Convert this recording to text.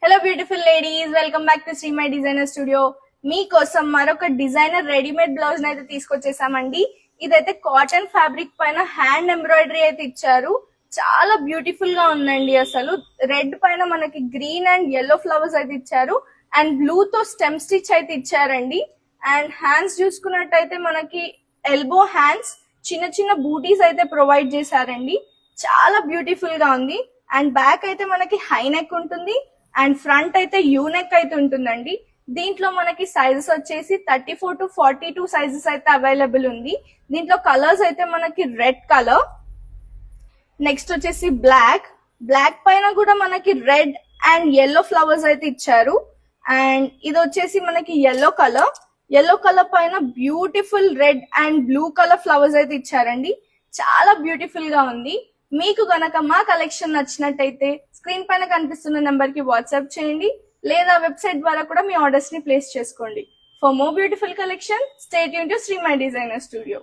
Hello beautiful ladies, welcome back to Shri my designer studio. మీకోసం మరొక designer readymade blouse అయితే తీసుకొచ్చేసామండి. ఇదైతే కాటన్ ఫ్యాబ్రిక్ పైన హ్యాండ్ ఎంబ్రాయిడరీ అయితే ఇచ్చారు. చాలా బ్యూటిఫుల్ గా ఉందండి. అసలు రెడ్ పైన మనకి గ్రీన్ అండ్ yellow ఫ్లవర్స్ అయితే ఇచ్చారు అండ్ బ్లూ తో స్టెమ్ స్టిచ్ అయితే ఇచ్చారండి. అండ్ హ్యాండ్స్ చూసుకున్నట్టయితే మనకి ఎల్బో హ్యాండ్స్, చిన్న చిన్న బూటీస్ అయితే ప్రొవైడ్ చేశారండి. చాలా బ్యూటిఫుల్ గా ఉంది. అండ్ బ్యాక్ అయితే మనకి హై నెక్ ఉంటుంది అండ్ ఫ్రంట్ అయితే యూ నెక్ అయితే ఉంటుందండి. దీంట్లో మనకి సైజెస్ వచ్చేసి 34 to 42 సైజెస్ అయితే అవైలబుల్ ఉంది. దీంట్లో కలర్స్ అయితే మనకి రెడ్ కలర్, నెక్స్ట్ వచ్చేసి బ్లాక్ పైన కూడా మనకి రెడ్ అండ్ yellow ఫ్లవర్స్ అయితే ఇచ్చారు. అండ్ ఇది వచ్చేసి మనకి yellow కలర్ పైన beautiful red and blue colour flowers అయితే ఇచ్చారండి. చాలా బ్యూటిఫుల్ గా ఉంది. మీకు గనక మా కలెక్షన్ నచ్చినట్టయితే స్క్రీన్ పైన కనిపిస్తున్న నెంబర్ కి వాట్సాప్ చేయండి, లేదా వెబ్సైట్ ద్వారా కూడా మీ ఆర్డర్స్ ని ప్లేస్ చేసుకోండి. For more beautiful collection, stay tune to Shri my designer studio.